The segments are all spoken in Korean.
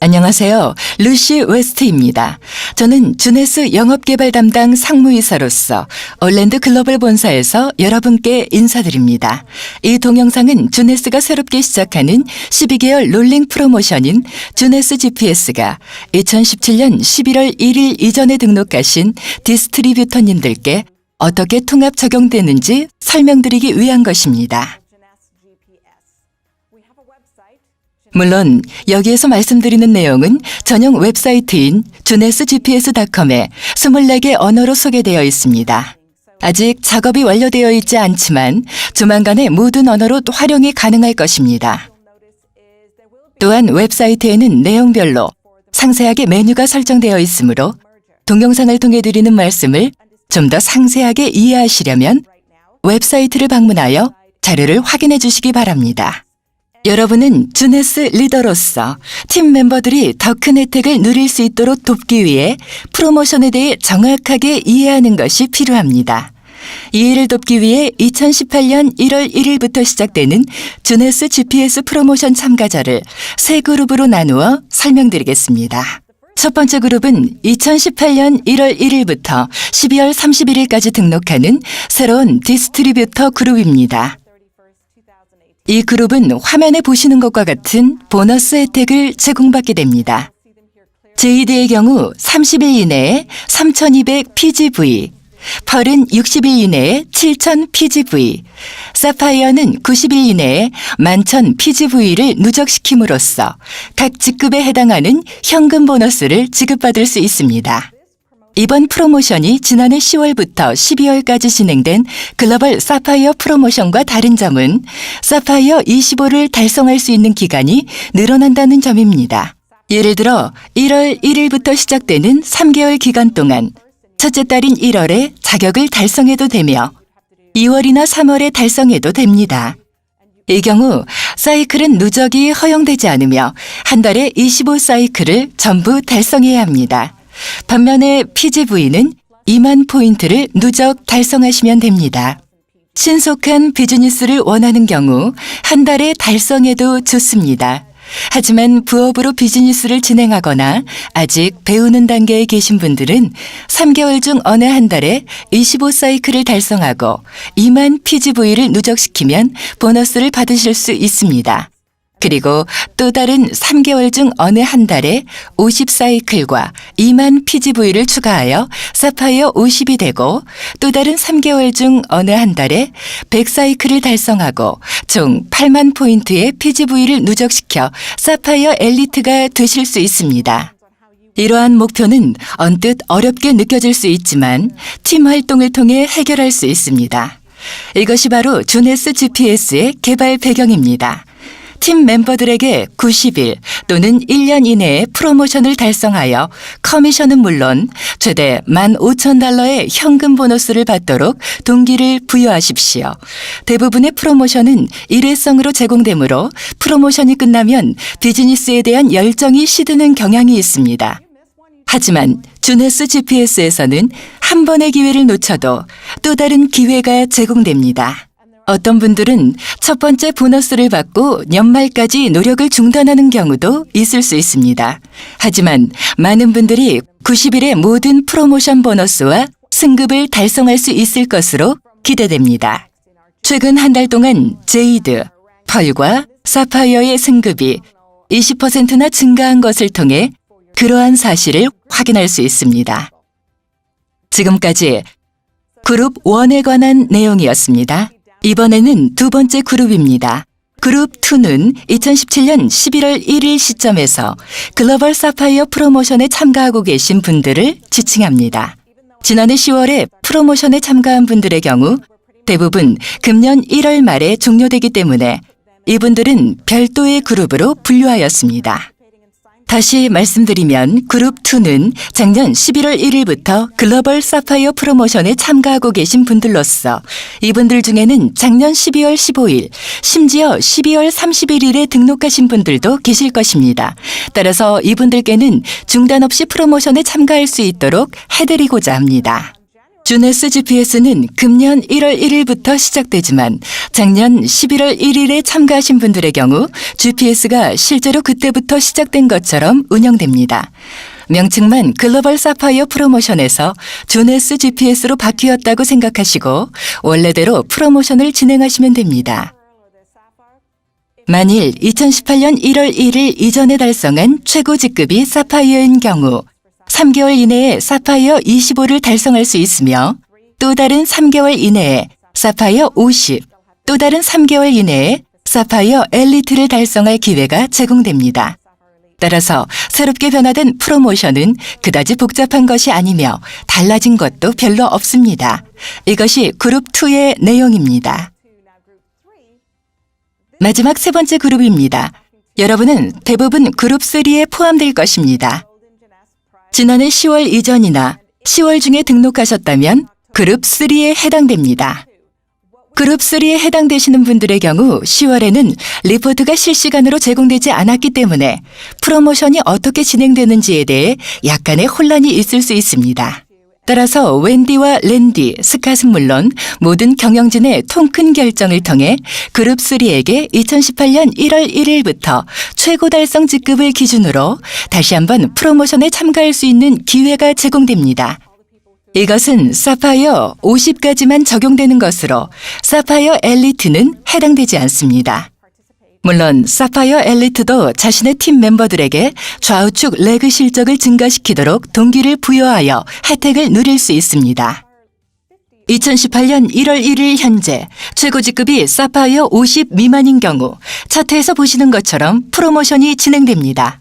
안녕하세요. 루시 웨스트입니다. 저는 주네스 영업개발 담당 상무이사로서 얼랜드 글로벌 본사에서 여러분께 인사드립니다. 이 동영상은 주네스가 새롭게 시작하는 12개월 롤링 프로모션인 주네스 GPS가 2017년 11월 1일 이전에 등록하신 디스트리뷰터님들께 어떻게 통합 적용되는지 설명드리기 위한 것입니다. 물론 여기에서 말씀드리는 내용은 전용 웹사이트인 junesgps.com에 24개 언어로 소개되어 있습니다. 아직 작업이 완료되어 있지 않지만 조만간에 모든 언어로 활용이 가능할 것입니다. 또한 웹사이트에는 내용별로 상세하게 메뉴가 설정되어 있으므로 동영상을 통해 드리는 말씀을 좀 더 상세하게 이해하시려면 웹사이트를 방문하여 자료를 확인해 주시기 바랍니다. 여러분은 주네스 리더로서 팀 멤버들이 더 큰 혜택을 누릴 수 있도록 돕기 위해 프로모션에 대해 정확하게 이해하는 것이 필요합니다. 이해를 돕기 위해 2018년 1월 1일부터 시작되는 주네스 GPS 프로모션 참가자를 세 그룹으로 나누어 설명드리겠습니다. 첫 번째 그룹은 2018년 1월 1일부터 12월 31일까지 등록하는 새로운 디스트리뷰터 그룹입니다. 이 그룹은 화면에 보시는 것과 같은 보너스 혜택을 제공받게 됩니다. JD의 경우 30일 이내에 3,200 PGV, 펄은 60일 이내에 7,000 PGV, 사파이어는 90일 이내에 11,000 PGV를 누적시킴으로써 각 직급에 해당하는 현금 보너스를 지급받을 수 있습니다. 이번 프로모션이 지난해 10월부터 12월까지 진행된 글로벌 사파이어 프로모션과 다른 점은 사파이어 25를 달성할 수 있는 기간이 늘어난다는 점입니다. 예를 들어 1월 1일부터 시작되는 3개월 기간 동안 첫째 달인 1월에 자격을 달성해도 되며 2월이나 3월에 달성해도 됩니다. 이 경우 사이클은 누적이 허용되지 않으며 한 달에 25사이클을 전부 달성해야 합니다. 반면에 PGV는 2만 포인트를 누적 달성하시면 됩니다. 신속한 비즈니스를 원하는 경우 한 달에 달성해도 좋습니다. 하지만 부업으로 비즈니스를 진행하거나 아직 배우는 단계에 계신 분들은 3개월 중 어느 한 달에 25사이클을 달성하고 2만 PGV를 누적시키면 보너스를 받으실 수 있습니다. 그리고 또 다른 3개월 중 어느 한 달에 50사이클과 2만 PGV를 추가하여 사파이어 50이 되고 또 다른 3개월 중 어느 한 달에 100사이클을 달성하고 총 8만 포인트의 PGV를 누적시켜 사파이어 엘리트가 되실 수 있습니다. 이러한 목표는 언뜻 어렵게 느껴질 수 있지만 팀 활동을 통해 해결할 수 있습니다. 이것이 바로 주네스 GPS의 개발 배경입니다. 팀 멤버들에게 90일 또는 1년 이내에 프로모션을 달성하여 커미션은 물론 최대 $15,000의 현금 보너스를 받도록 동기를 부여하십시오. 대부분의 프로모션은 일회성으로 제공되므로 프로모션이 끝나면 비즈니스에 대한 열정이 시드는 경향이 있습니다. 하지만 주네스 GPS에서는 한 번의 기회를 놓쳐도 또 다른 기회가 제공됩니다. 어떤 분들은 첫 번째 보너스를 받고 연말까지 노력을 중단하는 경우도 있을 수 있습니다. 하지만 많은 분들이 90일의 모든 프로모션 보너스와 승급을 달성할 수 있을 것으로 기대됩니다. 최근 한 달 동안 제이드, 펄과 사파이어의 승급이 20%나 증가한 것을 통해 그러한 사실을 확인할 수 있습니다. 지금까지 그룹 1에 관한 내용이었습니다. 이번에는 두 번째 그룹입니다. 그룹 2는 2017년 11월 1일 시점에서 글로벌 사파이어 프로모션에 참가하고 계신 분들을 지칭합니다. 지난해 10월에 프로모션에 참가한 분들의 경우 대부분 금년 1월 말에 종료되기 때문에 이분들은 별도의 그룹으로 분류하였습니다. 다시 말씀드리면 그룹 2는 작년 11월 1일부터 글로벌 사파이어 프로모션에 참가하고 계신 분들로서 이분들 중에는 작년 12월 15일, 심지어 12월 31일에 등록하신 분들도 계실 것입니다. 따라서 이분들께는 중단 없이 프로모션에 참가할 수 있도록 해드리고자 합니다. 주네스 GPS는 금년 1월 1일부터 시작되지만 작년 11월 1일에 참가하신 분들의 경우 GPS가 실제로 그때부터 시작된 것처럼 운영됩니다. 명칭만 글로벌 사파이어 프로모션에서 주네스 GPS로 바뀌었다고 생각하시고 원래대로 프로모션을 진행하시면 됩니다. 만일 2018년 1월 1일 이전에 달성한 최고 직급이 사파이어인 경우 3개월 이내에 사파이어 25를 달성할 수 있으며 또 다른 3개월 이내에 사파이어 50, 또 다른 3개월 이내에 사파이어 엘리트를 달성할 기회가 제공됩니다. 따라서 새롭게 변화된 프로모션은 그다지 복잡한 것이 아니며 달라진 것도 별로 없습니다. 이것이 그룹 2의 내용입니다. 마지막 세 번째 그룹입니다. 여러분은 대부분 그룹 3에 포함될 것입니다. 지난해 10월 이전이나 10월 중에 등록하셨다면 그룹 3에 해당됩니다. 그룹 3에 해당되시는 분들의 경우 10월에는 리포트가 실시간으로 제공되지 않았기 때문에 프로모션이 어떻게 진행되는지에 대해 약간의 혼란이 있을 수 있습니다. 따라서 웬디와 랜디, 스캇은 물론 모든 경영진의 통큰 결정을 통해 그룹 3에게 2018년 1월 1일부터 최고 달성 직급을 기준으로 다시 한번 프로모션에 참가할 수 있는 기회가 제공됩니다. 이것은 사파이어 50까지만 적용되는 것으로 사파이어 엘리트는 해당되지 않습니다. 물론 사파이어 엘리트도 자신의 팀 멤버들에게 좌우측 레그 실적을 증가시키도록 동기를 부여하여 혜택을 누릴 수 있습니다. 2018년 1월 1일 현재 최고 직급이 사파이어 50 미만인 경우 차트에서 보시는 것처럼 프로모션이 진행됩니다.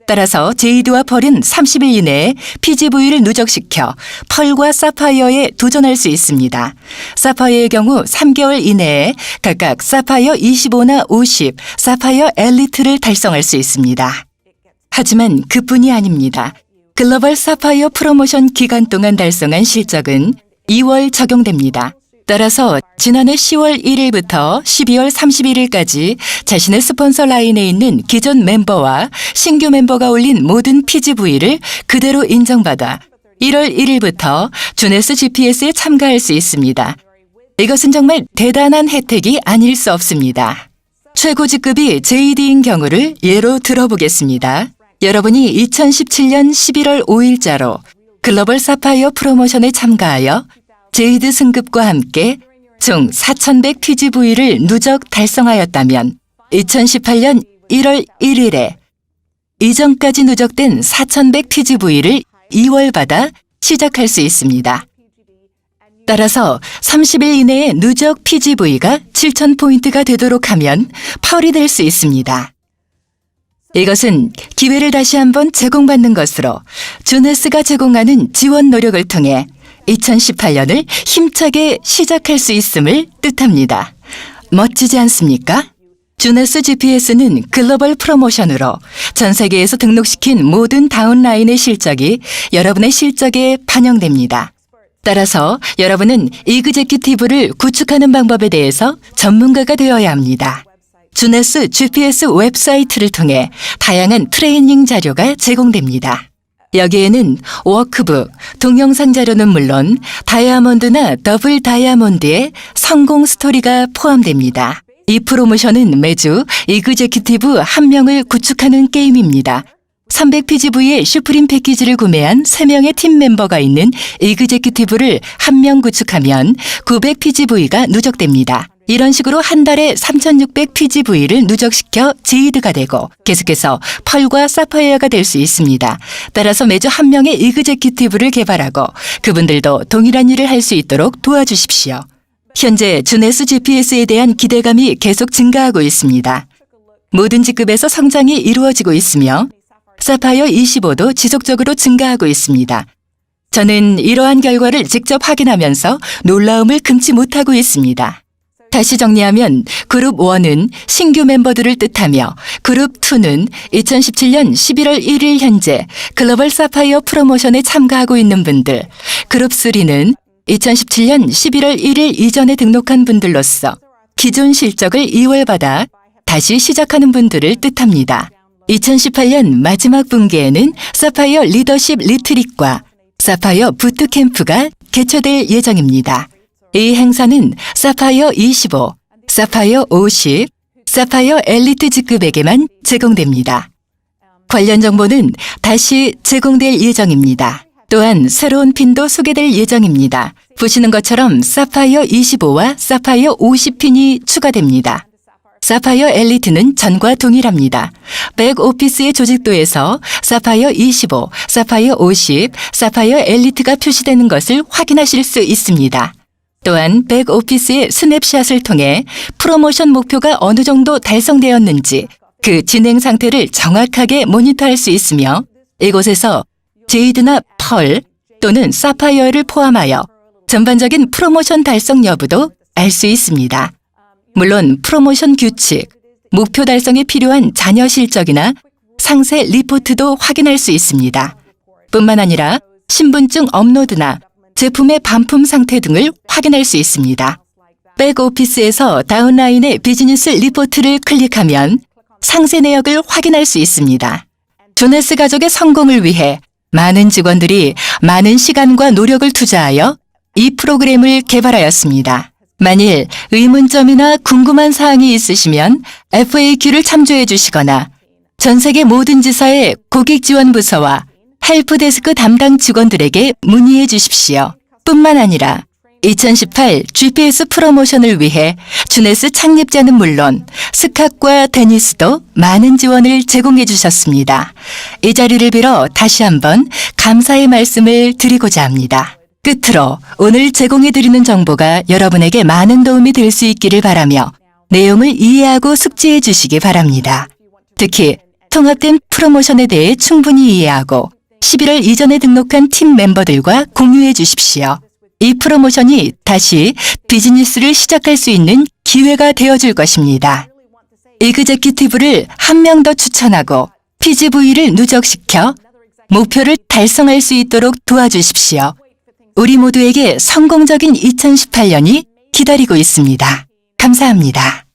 따라서 제이드와 펄은 30일 이내에 PGV를 누적시켜 펄과 사파이어에 도전할 수 있습니다. 사파이어의 경우 3개월 이내에 각각 사파이어 25나 50, 사파이어 엘리트를 달성할 수 있습니다. 하지만 그뿐이 아닙니다. 글로벌 사파이어 프로모션 기간 동안 달성한 실적은 2월 적용됩니다. 따라서 지난해 10월 1일부터 12월 31일까지 자신의 스폰서 라인에 있는 기존 멤버와 신규 멤버가 올린 모든 PGV를 그대로 인정받아 1월 1일부터 주네스 GPS에 참가할 수 있습니다. 이것은 정말 대단한 혜택이 아닐 수 없습니다. 최고 직급이 JD인 경우를 예로 들어보겠습니다. 여러분이 2017년 11월 5일자로 글로벌 사파이어 프로모션에 참가하여 제이드 승급과 함께 총 4,100 PGV를 누적 달성하였다면 2018년 1월 1일에 이전까지 누적된 4,100 PGV를 2월 받아 시작할 수 있습니다. 따라서 30일 이내에 누적 PGV가 7,000포인트가 되도록 하면 펄이 될 수 있습니다. 이것은 기회를 다시 한번 제공받는 것으로 주네스가 제공하는 지원 노력을 통해 2018년을 힘차게 시작할 수 있음을 뜻합니다. 멋지지 않습니까? 주네스 GPS는 글로벌 프로모션으로 전 세계에서 등록시킨 모든 다운라인의 실적이 여러분의 실적에 반영됩니다. 따라서 여러분은 이그제큐티브를 구축하는 방법에 대해서 전문가가 되어야 합니다. 주네스 GPS 웹사이트를 통해 다양한 트레이닝 자료가 제공됩니다. 여기에는 워크북, 동영상 자료는 물론 다이아몬드나 더블 다이아몬드의 성공 스토리가 포함됩니다. 이 프로모션은 매주 이그제큐티브 한 명을 구축하는 게임입니다. 300PGV의 슈프림 패키지를 구매한 3명의 팀 멤버가 있는 이그제큐티브를 한 명 구축하면 900PGV가 누적됩니다. 이런 식으로 한 달에 3,600PGV를 누적시켜 제이드가 되고 계속해서 펄과 사파이어가 될 수 있습니다. 따라서 매주 한 명의 이그제큐티브를 개발하고 그분들도 동일한 일을 할 수 있도록 도와주십시오. 현재 주네스 GPS에 대한 기대감이 계속 증가하고 있습니다. 모든 직급에서 성장이 이루어지고 있으며 사파이어 25도 지속적으로 증가하고 있습니다. 저는 이러한 결과를 직접 확인하면서 놀라움을 금치 못하고 있습니다. 다시 정리하면 그룹 1은 신규 멤버들을 뜻하며 그룹 2는 2017년 11월 1일 현재 글로벌 사파이어 프로모션에 참가하고 있는 분들, 그룹 3는 2017년 11월 1일 이전에 등록한 분들로서 기존 실적을 2월 받아 다시 시작하는 분들을 뜻합니다. 2018년 마지막 분기에는 사파이어 리더십 리트릿과 사파이어 부트캠프가 개최될 예정입니다. 이 행사는 사파이어 25, 사파이어 50, 사파이어 엘리트 직급에게만 제공됩니다. 관련 정보는 다시 제공될 예정입니다. 또한 새로운 핀도 소개될 예정입니다. 보시는 것처럼 사파이어 25와 사파이어 50핀이 추가됩니다. 사파이어 엘리트는 전과 동일합니다. 백오피스의 조직도에서 사파이어 25, 사파이어 50, 사파이어 엘리트가 표시되는 것을 확인하실 수 있습니다. 또한 백오피스의 스냅샷을 통해 프로모션 목표가 어느 정도 달성되었는지 그 진행 상태를 정확하게 모니터할 수 있으며 이곳에서 제이드나 펄 또는 사파이어를 포함하여 전반적인 프로모션 달성 여부도 알 수 있습니다. 물론 프로모션 규칙, 목표 달성에 필요한 잔여 실적이나 상세 리포트도 확인할 수 있습니다. 뿐만 아니라 신분증 업로드나 제품의 반품 상태 등을 확인할 수 있습니다. 백오피스에서 다운라인의 비즈니스 리포트를 클릭하면 상세 내역을 확인할 수 있습니다. 조네스 가족의 성공을 위해 많은 직원들이 많은 시간과 노력을 투자하여 이 프로그램을 개발하였습니다. 만일 의문점이나 궁금한 사항이 있으시면 FAQ를 참조해 주시거나 전 세계 모든 지사의 고객 지원 부서와 헬프데스크 담당 직원들에게 문의해 주십시오. 뿐만 아니라 2018 GPS 프로모션을 위해 주네스 창립자는 물론 스캇과 데니스도 많은 지원을 제공해 주셨습니다. 이 자리를 빌어 다시 한번 감사의 말씀을 드리고자 합니다. 끝으로 오늘 제공해 드리는 정보가 여러분에게 많은 도움이 될 수 있기를 바라며 내용을 이해하고 숙지해 주시기 바랍니다. 특히 통합된 프로모션에 대해 충분히 이해하고 11월 이전에 등록한 팀 멤버들과 공유해 주십시오. 이 프로모션이 다시 비즈니스를 시작할 수 있는 기회가 되어줄 것입니다. 에그제큐티브를 한 명 더 추천하고 PGV를 누적시켜 목표를 달성할 수 있도록 도와주십시오. 우리 모두에게 성공적인 2018년이 기다리고 있습니다. 감사합니다.